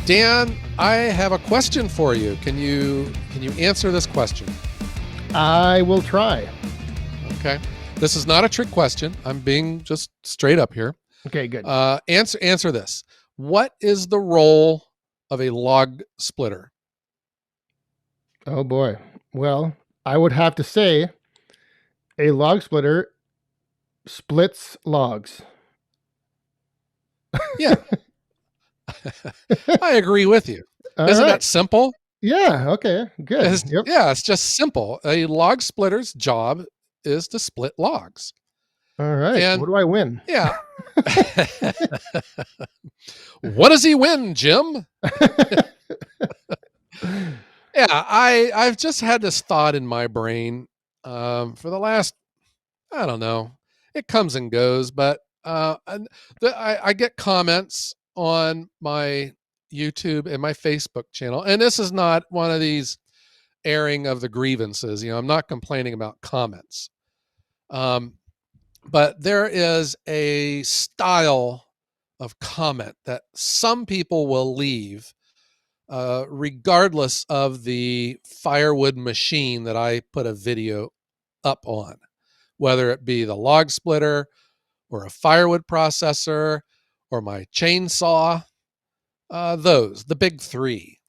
Dan, I have a question for you. Can you answer this question? I will try. Okay. This is not a trick question. I'm being just straight up here. Okay, good. Answer this. What is the role of a log splitter? Oh boy. Well, I would have to say a log splitter splits logs. Yeah, I agree with you. All Isn't right. that simple? Yeah, okay. Good. Yep. Yeah, it's just simple. A log splitter's job is to split logs. All right. What And do I win? yeah. What does he win, Jim? Yeah, I've just had this thought in my brain for the last, I don't know, it comes and goes, but I get comments on my YouTube and my Facebook channel, and this is not one of these airing of the grievances. I'm not complaining about comments, um, but there is a style of comment that some people will leave regardless of the firewood machine that I put a video up on, whether it be the log splitter or a firewood processor or my chainsaw, the big three.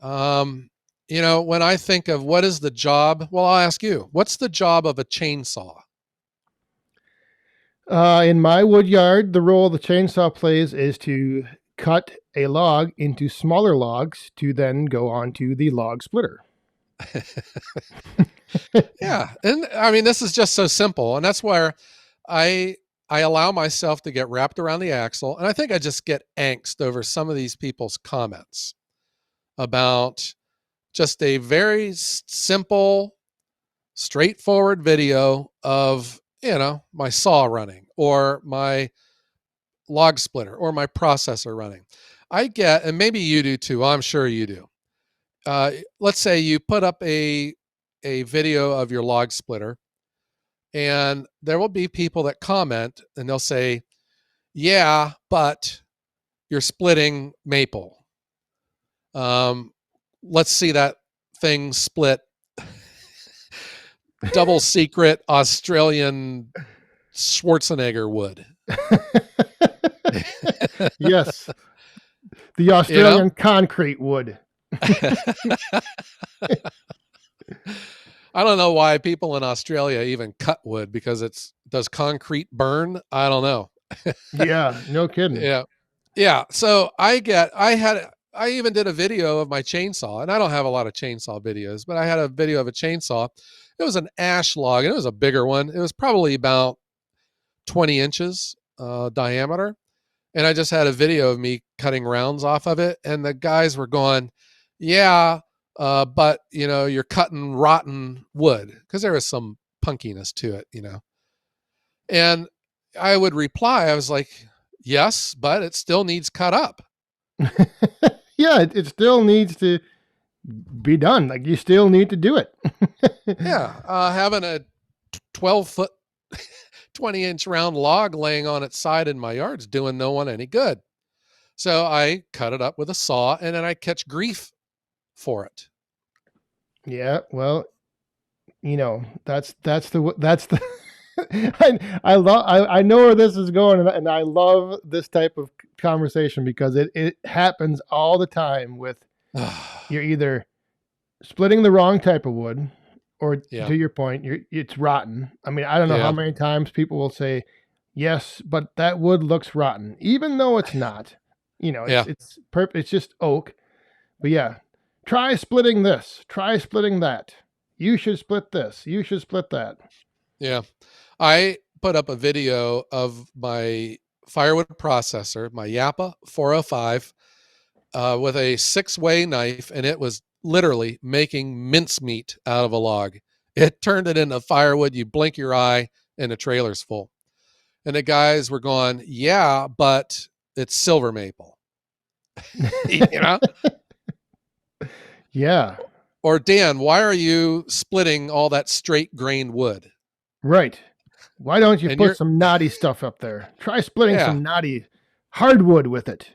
When I think of what is the job, well, I'll ask you, what's the job of a chainsaw? In my wood yard, the role the chainsaw plays is to cut a log into smaller logs to then go onto the log splitter. Yeah, and I mean this is just so simple, and that's where I I allow myself to get wrapped around the axle, and I think I just get angst over some of these people's comments about just a very simple, straightforward video of my saw running or my log splitter or my processor running. I get, and maybe you do too. I'm sure you do. Let's say you put up a video of your log splitter, and there will be people that comment and they'll say, "Yeah, but you're splitting maple. Um, let's see that thing split double secret Australian Schwarzenegger wood." Yes, the you know? Australian concrete wood. I don't know why people in Australia even cut wood because does concrete burn? I don't know. Yeah, no kidding. Yeah. Yeah. So I even did a video of my chainsaw, and I don't have a lot of chainsaw videos, but I had a video of a chainsaw. It was an ash log, and it was a bigger one. It was probably about 20 inches diameter. And I just had a video of me cutting rounds off of it. And the guys were going, "Yeah, but you're cutting rotten wood," because there was some punkiness to it. And I would reply, I was like, "Yes, but it still needs cut up." Yeah, it still needs to be done. Like you still need to do it. Yeah, having a 12-foot, 20-inch round log laying on its side in my yard's doing no one any good. So I cut it up with a saw, and then I catch grief for it. Yeah, well, that's the I know where this is going, and I love this type of conversation because it happens all the time with you're either splitting the wrong type of wood or Yeah, to your point it's rotten. I mean, I don't know how yeah, many times people will say yes, but that wood looks rotten even though it's not. yeah, It's just oak. But yeah, try splitting this, try splitting that. You should split this, you should split that. yeah. I put up a video of my firewood processor, my Yappa 405, with a 6-way knife, and it was literally making mincemeat out of a log. It turned it into firewood. You blink your eye, and the trailer's full. And the guys were going, "Yeah, but it's silver maple." you know? Yeah, Or, "Dan, why are you splitting all that straight grained wood?" right. Why don't you And put you're, some knotty stuff up there? Try splitting yeah, some knotty hardwood with it.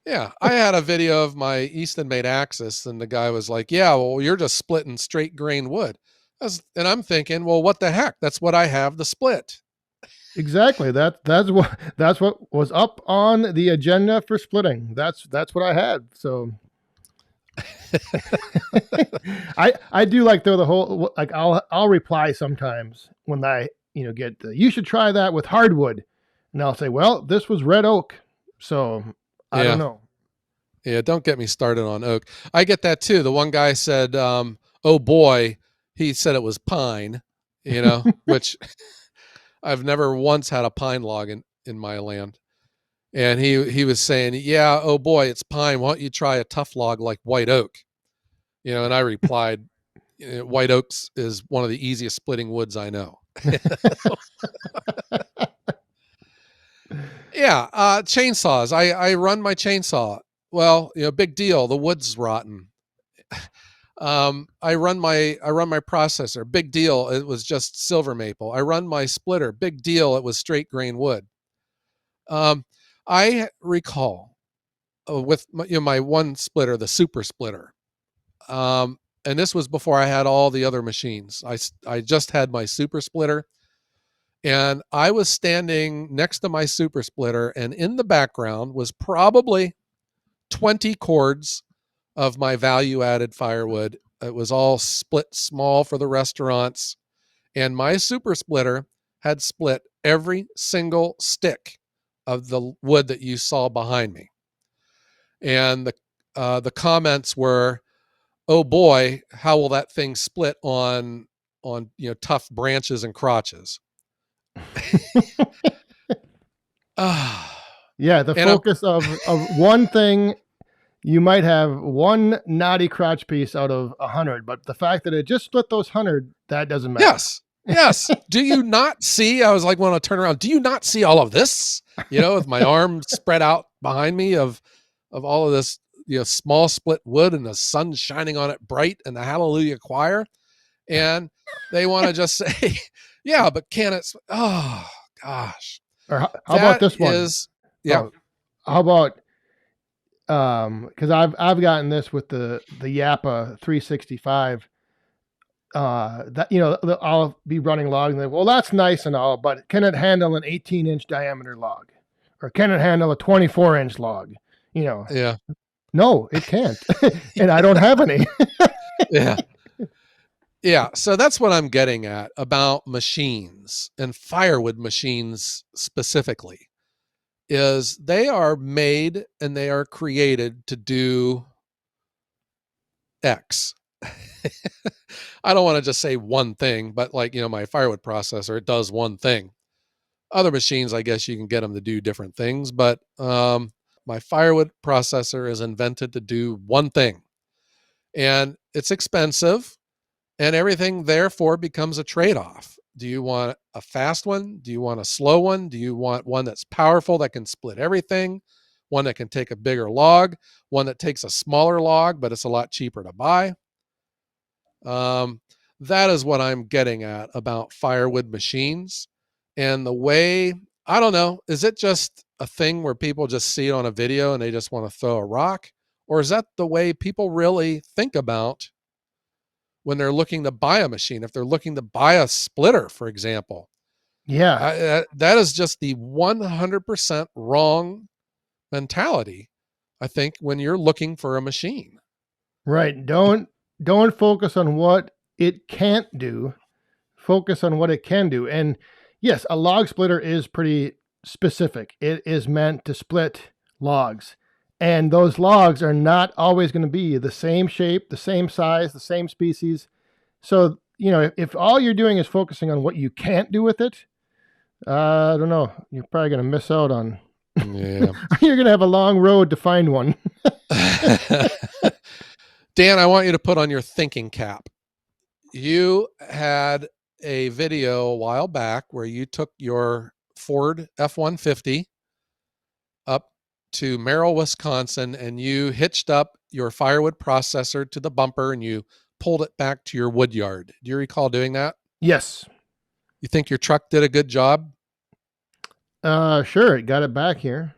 Yeah, I had a video of my Easton made axis, and the guy was like, "Yeah, well, you're just splitting straight grain wood." And I'm thinking, well, what the heck? That's what I have to split. Exactly. That's what was up on the agenda for splitting. That's what I had. So I do like though the whole like I'll reply sometimes when I get you should try that with hardwood, and I'll say, well, this was red oak, so I don't Yeah, know. yeah. Don't get me started on oak. I get that too. The one guy said, "Oh boy," he said it was pine. Which I've never once had a pine log in my land. And he was saying, "Yeah, oh boy, it's pine. Why don't you try a tough log like white oak?" And I replied, "White oaks is one of the easiest splitting woods I know." Yeah, chainsaws. I run my chainsaw. Well, big deal. The wood's rotten. I run my processor. Big deal. It was just silver maple. I run my splitter. Big deal. It was straight grain wood. Um, I recall with my one splitter, the super splitter. And this was before I had all the other machines. I just had my super splitter, and I was standing next to my super splitter, and in the background was probably 20 cords of my value added firewood. It was all split small for the restaurants, and my super splitter had split every single stick of the wood that you saw behind me. And the comments were, "Oh boy, how will that thing split on tough branches and crotches?" Ah, Yeah, the and I'm focus of one thing, you might have one knotty crotch piece out of 100, but the fact that it just split those 100, that doesn't matter. yes, yes. Do you not see? I was like, when I turn around, do you not see all of this? With my arms spread out behind me of all of this, small split wood, and the sun shining on it bright, and the Hallelujah choir, and they want to just say, "Yeah, but can it?" Oh gosh, Or how about that this one? is, yeah, Oh, how about because I've gotten this with the Yappa 365. That I'll be running logs and well, that's nice and all, but can it handle an 18-inch diameter log, or can it handle a 24-inch log? You know, yeah, no, it can't, and I don't have any. yeah. Yeah, so that's what I'm getting at about machines and firewood machines specifically, is they are made and they are created to do X. I don't want to just say one thing, but like, my firewood processor, it does one thing. Other machines, I guess you can get them to do different things, but my firewood processor is invented to do one thing, and it's expensive, and everything therefore becomes a trade-off. Do you want a fast one? Do you want a slow one? Do you want one that's powerful that can split everything? One that can take a bigger log? One that takes a smaller log, but it's a lot cheaper to buy? Um, that is what I'm getting at about firewood machines. And the way, I don't know, is it just a thing where people just see it on a video and they just want to throw a rock? Or is that the way people really think about when they're looking to buy a machine? If they're looking to buy a splitter, for example, Yeah, that is just the 100% wrong mentality, I think, when you're looking for a machine. right. Don't focus on what it can't do. Focus on what it can do. And yes, a log splitter is pretty specific. It is meant to split logs. And those logs are not always going to be the same shape, the same size, the same species. So, if all you're doing is focusing on what you can't do with it, I don't know. You're probably going to miss out on, Yeah. you're going to have a long road to find one. Dan, I want you to put on your thinking cap. You had a video a while back where you took your Ford F-150 up to Merrill, Wisconsin, and you hitched up your firewood processor to the bumper and you pulled it back to your wood yard. Do you recall doing that? Yes. You think your truck did a good job? Sure. It got it back here.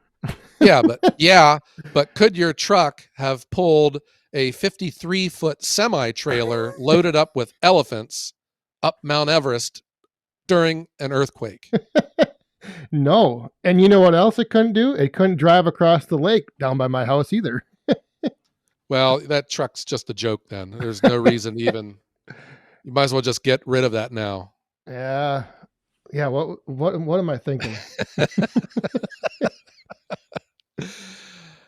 Yeah, but could your truck have pulled a 53-foot semi trailer loaded up with elephants up Mount Everest during an earthquake? No. And you know what else it couldn't do? It couldn't drive across the lake down by my house either. Well, that truck's just a joke then. There's no reason to even, you might as well just get rid of that now. Yeah. Yeah, what am I thinking?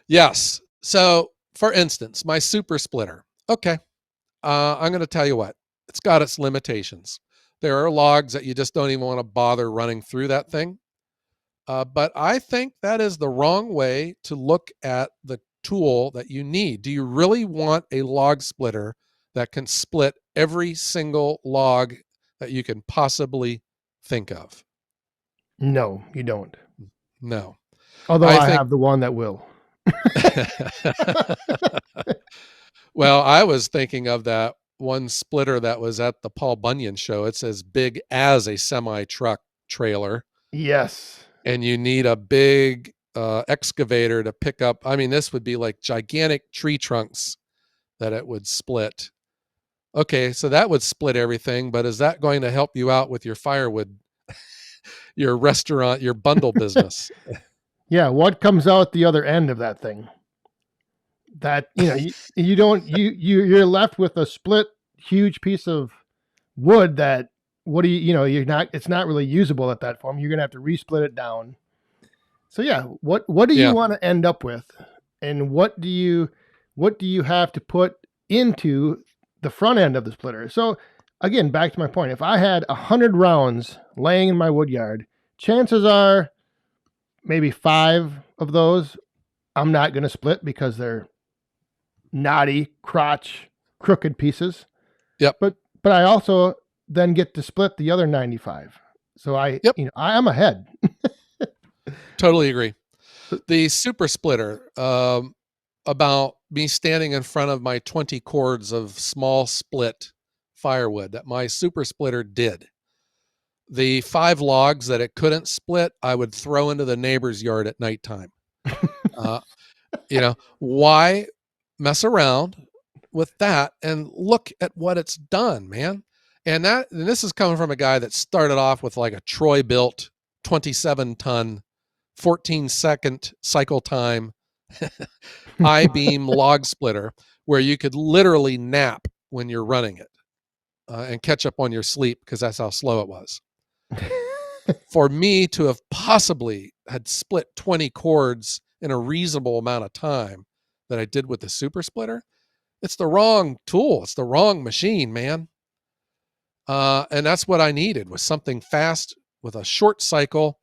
Yes. So, for instance, my super splitter. Okay. I'm going to tell you what, it's got its limitations. There are logs that you just don't even want to bother running through that thing. But I think that is the wrong way to look at the tool that you need. Do you really want a log splitter that can split every single log that you can possibly think of? No, you don't. No. Although I I think have the one that will. well, I was thinking of that one splitter that was at the Paul Bunyan show. It's as big as a semi truck trailer, Yes. and you need a big excavator to pick up. I mean, this would be like gigantic tree trunks that it would split. Okay, so that would split everything, but is that going to help you out with your firewood, your restaurant, your bundle business? Yeah, what comes out the other end of that thing? That, you don't you're left with a split huge piece of wood that what do you're not it's not really usable at that form. You're going to have to resplit it down. So yeah, what do you Yeah. want to end up with? And what do you have to put into the front end of the splitter? So again, back to my point. If I had 100 rounds laying in my wood yard, chances are maybe 5 of those I'm not going to split because they're knotty, crotch, crooked pieces. Yep. But I also then get to split the other 95. So Yep. I am ahead. Totally agree. The super splitter, about me standing in front of my 20 cords of small split firewood that my super splitter did. The 5 logs that it couldn't split, I would throw into the neighbor's yard at nighttime. Uh, why mess around with that and look at what it's done, man? And this is coming from a guy that started off with like a Troy built 27-ton, 14-second cycle time I-beam log splitter where you could literally nap when you're running it and catch up on your sleep because that's how slow it was. For me to have possibly had split 20 cords in a reasonable amount of time that I did with the super splitter, it's the wrong tool. It's the wrong machine, man. And that's what I needed was something fast with a short cycle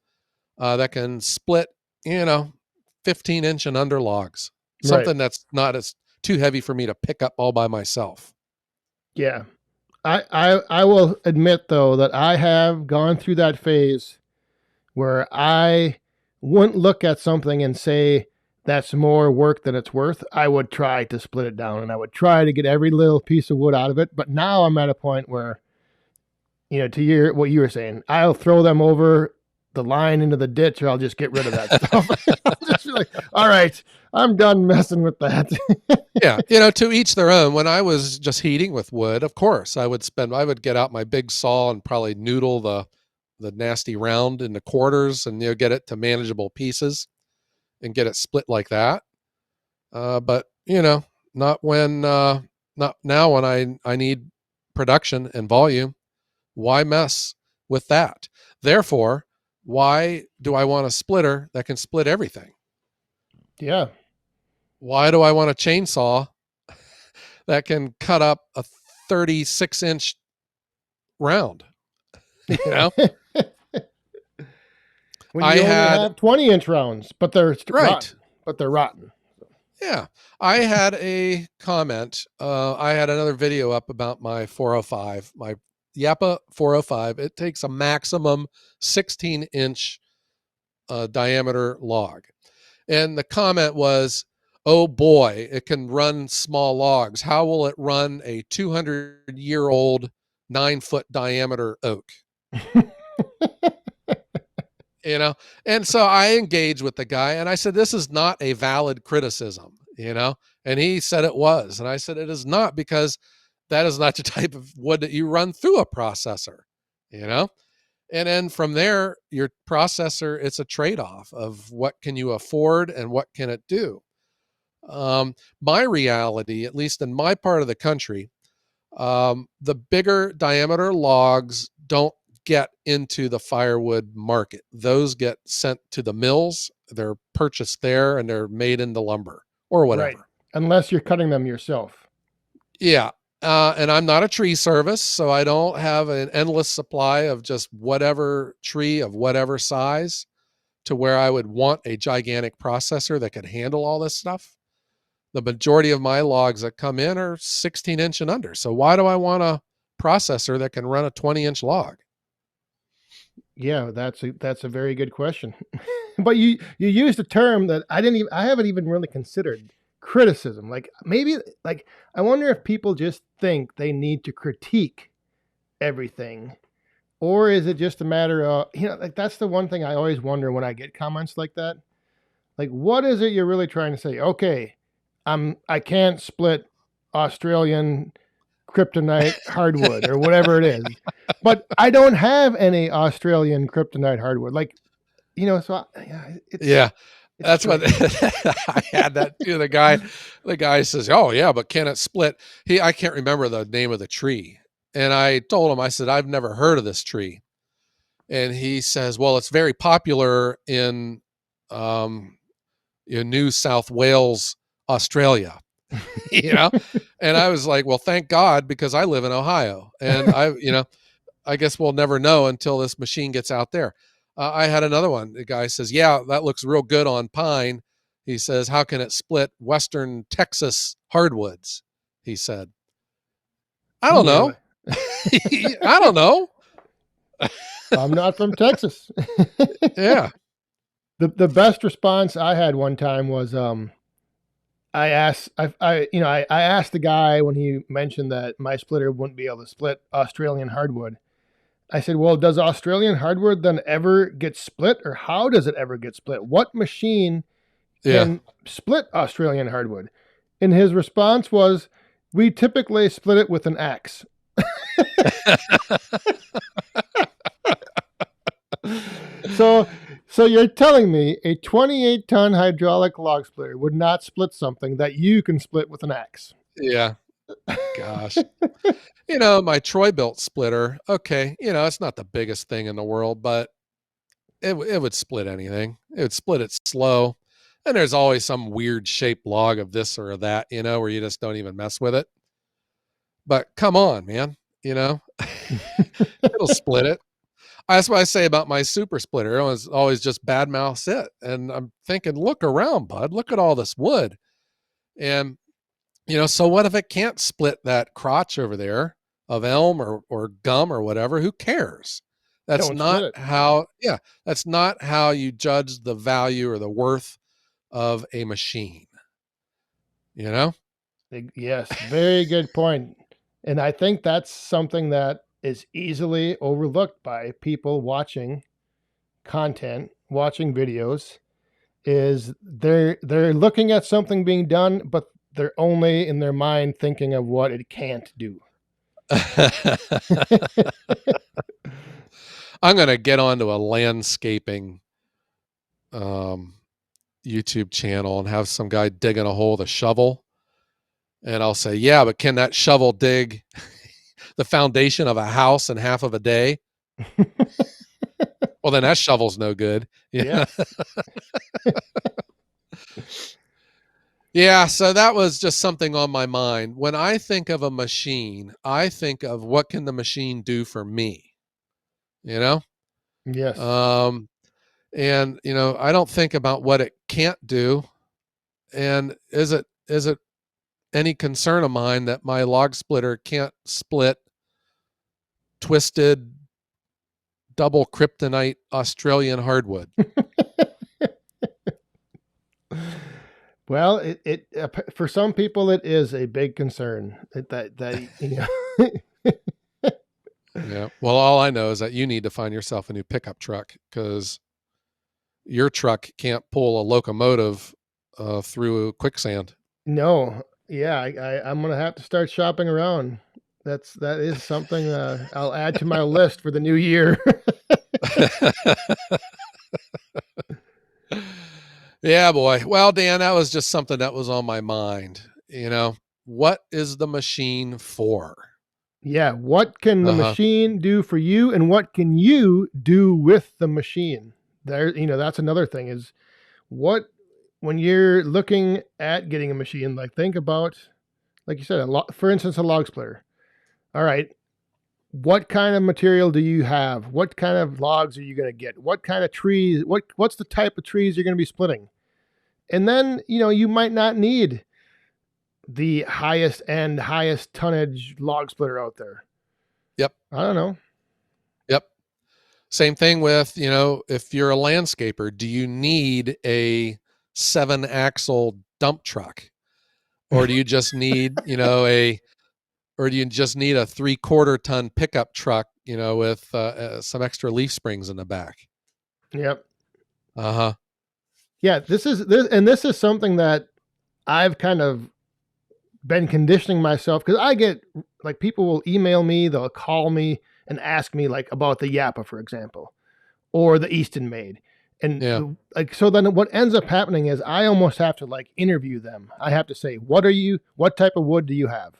that can split, 15-inch and under logs. Right. Something that's not as too heavy for me to pick up all by myself. Yeah. I will admit though that I have gone through that phase where I wouldn't look at something and say that's more work than it's worth. I would try to split it down and I would try to get every little piece of wood out of it. But now I'm at a point where, to what you were saying, I'll throw them over the line into the ditch or I'll just get rid of that stuff. I'll just be like, all right, I'm done messing with that. Yeah, to each their own. When I was just heating with wood, of course, I would get out my big saw and probably noodle the nasty round into quarters and get it to manageable pieces and get it split like that. But not when not now when I need production and volume. Why mess with that? Therefore, why do I want a splitter that can split everything? Yeah. Why do I want a chainsaw that can cut up a 36-inch round? You know, When I you only had have 20-inch rounds, but they're right. rotten. But they're rotten. Yeah, I had a comment. I had another video up about my 405, my Yappa 405. It takes a maximum 16-inch diameter log. And the comment was, oh boy, it can run small logs. How will it run a 200-year-old 9-foot diameter oak? you know? And so I engaged with the guy and I said, this is not a valid criticism, you know? And he said it was. And I said, it is not, because that is not the type of wood that you run through a processor, you know? And then from there, your processor, it's a trade-off of what can you afford and what can it do. My reality, at least in my part of the country, the bigger diameter logs don't get into the firewood market. Those get sent to the mills. They're purchased there and they're made into lumber or Right. whatever. Unless you're cutting them yourself. Yeah. And I'm not a tree service, so I don't have an endless supply of just whatever tree of whatever size to where I would want a gigantic processor that could handle all this stuff. The majority of my logs that come in are 16-inch and under. So why do I want a processor that can run a 20-inch log? Yeah, that's a very good question. But you used a term that I haven't even really considered, criticism. Like maybe like I wonder if people just think they need to critique everything, or is it just a matter of, like that's the one thing I always wonder when I get comments like that. Like what is it you're really trying to say? Okay, I can't split Australian kryptonite hardwood or whatever it is. But I don't have any Australian kryptonite hardwood. Like, so yeah, Yeah, it's that's what strange. I had that too. The guy says, "Oh yeah, but can it split?" I can't remember the name of the tree, and I told him, I said, "I've never heard of this tree," and he says, "Well, it's very popular um, in New South Wales, Australia." you know, and I was like, "Well, thank God, because I live in Ohio, and I guess we'll never know until this machine gets out there." I had another one. The guy says, "Yeah, that looks real good on pine." He says, "How can it split Western Texas hardwoods?" He said, "I don't You're know. like, I don't know." I'm not from Texas. Yeah. The best response I had one time was I asked I asked the guy when he mentioned that my splitter wouldn't be able to split Australian hardwood. I said, "Well, does Australian hardwood then ever get split, or how does it ever get split? What machine Yeah. can split Australian hardwood?" And his response was, "We typically split it with an axe." So, so you're telling me a 28-ton hydraulic log splitter would not split something that you can split with an axe? Yeah. Gosh. My Troy built splitter, okay, it's not the biggest thing in the world, but it would split anything. It would split it slow. And there's always some weird shaped log of this or that, where you just don't even mess with it. But come on, man, it'll split it. That's what I say about my super splitter. It was always just bad mouth it. And I'm thinking, look around, bud. Look at all this wood. And, so what if it can't split that crotch over there of elm or gum or whatever? Who cares? That's Don't split not it. how, yeah, that's not how you judge the value or the worth of a machine, you know? Yes, very good point. And I think that's something that is easily overlooked by people watching content, watching videos, is they're looking at something being done, but they're only in their mind thinking of what it can't do. I'm going to get onto a landscaping um, YouTube channel and have some guy digging a hole with a shovel. And I'll say, yeah, but can that shovel dig the foundation of a house in half of a day? Well, then that shovel's no good. Yeah. Yes. Yeah. So that was just something on my mind. When I think of a machine, I think of what can the machine do for me, you know? Yes. Um, and I don't think about what it can't do. And is it any concern of mine that my log splitter can't split twisted double kryptonite Australian hardwood? Well, for some people it is a big concern that. Yeah. Well, all I know is that you need to find yourself a new pickup truck because your truck can't pull a locomotive through quicksand. No, yeah, I'm gonna have to start shopping around. That is something I'll add to my list for the new year. Yeah, boy. Well, Dan, that was just something that was on my mind. What is the machine for? Yeah, what can the Uh-huh. machine do for you, and what can you do with the machine? That's another thing is what when you're looking at getting a machine, like think about, like you said, for instance, a log splitter. All right, what kind of material do you have? What kind of logs are you going to get? What kind of trees? What's the type of trees you're going to be splitting? And then, you might not need the highest end, highest tonnage log splitter out there. Yep. I don't know. Yep. Same thing with, if you're a landscaper, do you need a 7-axle dump truck? Or do you just need, or do you just need a 3/4 ton pickup truck, with some extra leaf springs in the back? Yep. Uh-huh. Yeah, this is something that I've kind of been conditioning myself, because I get, like, people will email me, they'll call me and ask me, like, about the Yappa, for example, or the Easton Made. And Yeah. so then what ends up happening is I almost have to, like, interview them. I have to say, what type of wood do you have?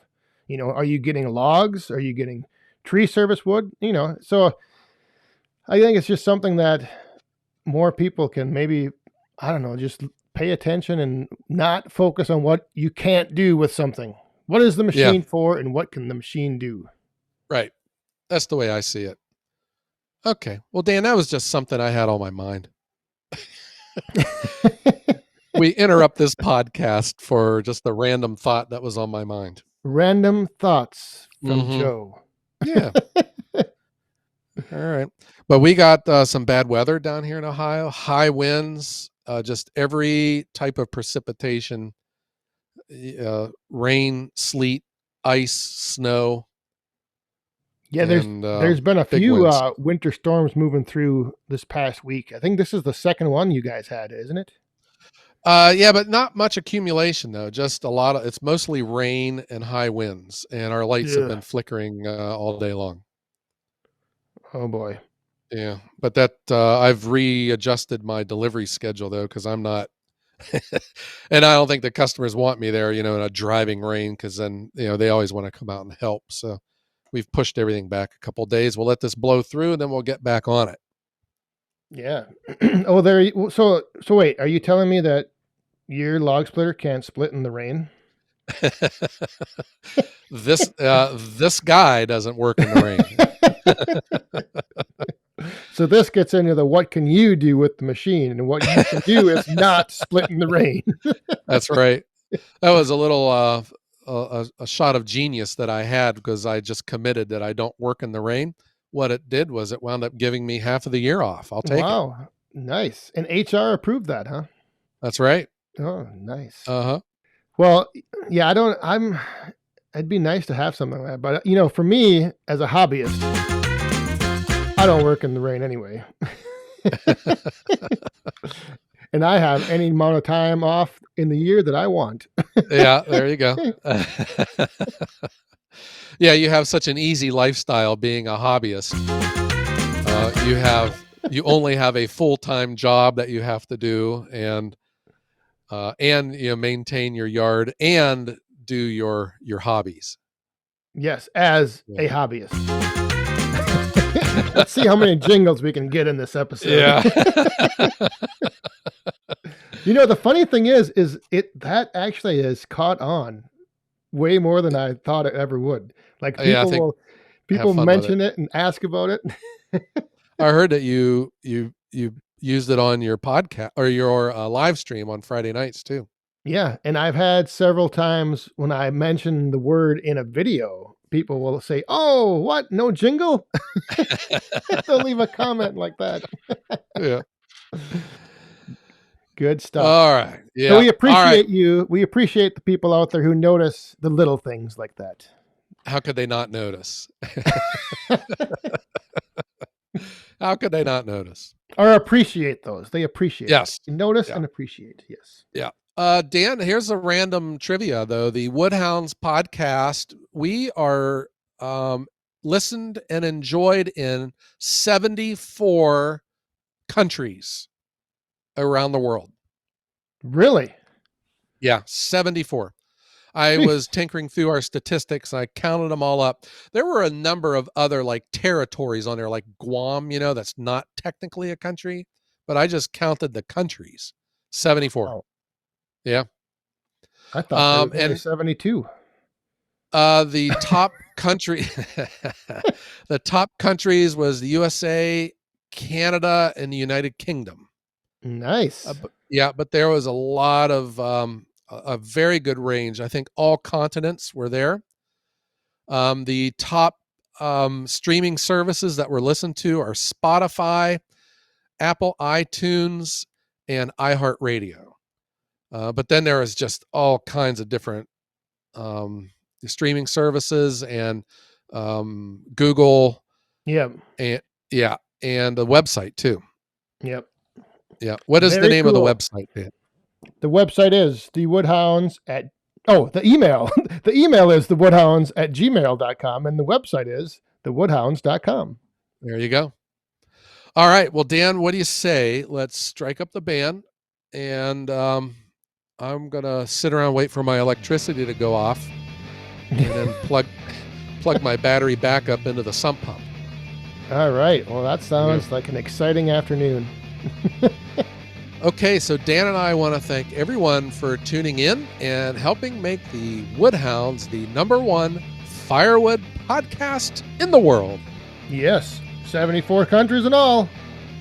Are you getting logs? Are you getting tree service wood? So I think it's just something that more people can maybe, I don't know, just pay attention and not focus on what you can't do with something. What is the Yeah. machine for, and what can the machine do? Right. That's the way I see it. Okay. Well, Dan, that was just something I had on my mind. We interrupt this podcast for just a random thought that was on my mind. Random thoughts from Mm-hmm. Joe. Yeah. All right. But we got some bad weather down here in Ohio, high winds, just every type of precipitation, rain, sleet, ice, snow, Yeah, and there's been a big few winds. winter storms moving through this past week. I think this is the second one you guys had, isn't it? Yeah, but not much accumulation though. Just it's mostly rain and high winds, and our lights have Ugh. been flickering all day long. Oh boy. Yeah, but I've readjusted my delivery schedule though, because I'm not, and I don't think the customers want me there, in a driving rain, because then they always want to come out and help. So we've pushed everything back a couple days. We'll let this blow through, and then we'll get back on Yeah. Oh, so wait, are you telling me that your log splitter can't split in the rain? it. This guy doesn't work in the rain. So this gets into the what can you do with the machine, and what you can do is not split in the rain. That's right. That was a little a shot of genius that I had, because I just committed that I don't work in the rain. What it did was it wound up giving me half of the year off. I'll take it. Wow. Nice. And HR approved that, huh? That's right. Oh, nice. Uh-huh. Well, yeah, it'd be nice to have something like that. But, for me as a hobbyist, I don't work in the rain anyway. And I have any amount of time off in the year that I want. Yeah, there you go. Yeah, you have such an easy lifestyle being a hobbyist. You only have a full-time job that you have to do, and maintain your yard and do your hobbies. Yes, as Yeah. a hobbyist. Let's see how many jingles we can get in this episode. Yeah. The funny thing is that actually has caught on way more than I thought it ever would. Like, Yeah, I think have people fun with it. mention it and ask about it. I heard that you used it on your podcast or your live stream on Friday nights too. Yeah, and I've had several times when I mention the word in a video, people will say, "Oh, what? No jingle?" They'll leave a comment like that. Yeah. Good stuff. All right. So Yeah. we All right. appreciate you. We appreciate the people out there who notice the little things like that. How could they not notice? How could they not notice? Or appreciate those. They appreciate it. Yes. Notice Yeah. and appreciate. Yes. Yeah. Dan, here's a random trivia though. The Woodhounds podcast, we are listened and enjoyed in 74 countries around the world. Really? Yeah, 74. I Jeez. was tinkering through our statistics. I counted them all up. There were a number of other like territories on there, like Guam, that's not technically a country, but I just counted the countries. 74. Oh, Yeah. I thought there was only And 72. the top country, the top countries was the USA, Canada, and the United Kingdom. Nice. But there was a lot of a very good range. I think all continents were there. The top streaming services that were listened to are Spotify, Apple iTunes, and iHeartRadio. But then there is just all kinds of different streaming services and Google. Yep. And and the website too. Yep. Yeah. What is the Very name of the cool. website, Dan? The website is the email. The email is thewoodhounds@gmail.com, and the website is thewoodhounds.com. There you go. All right. Well, Dan, what do you say? Let's strike up the band, and I'm gonna sit around and wait for my electricity to go off, and then plug my battery back up into the sump pump. All right. Well, that sounds like an exciting afternoon. Okay, so Dan and I want to thank everyone for tuning in and helping make the Woodhounds the #1 firewood podcast in the world. Yes, 74 countries in all.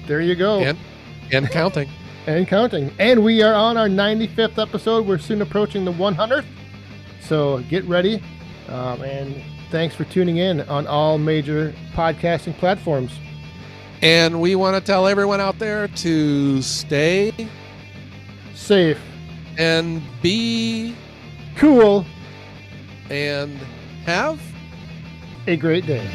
There you go. And counting. And counting. And we are on our 95th episode. We're soon approaching the 100th. So get ready. And thanks for tuning in on all major podcasting platforms. And we want to tell everyone out there to stay safe and be cool and have a great day.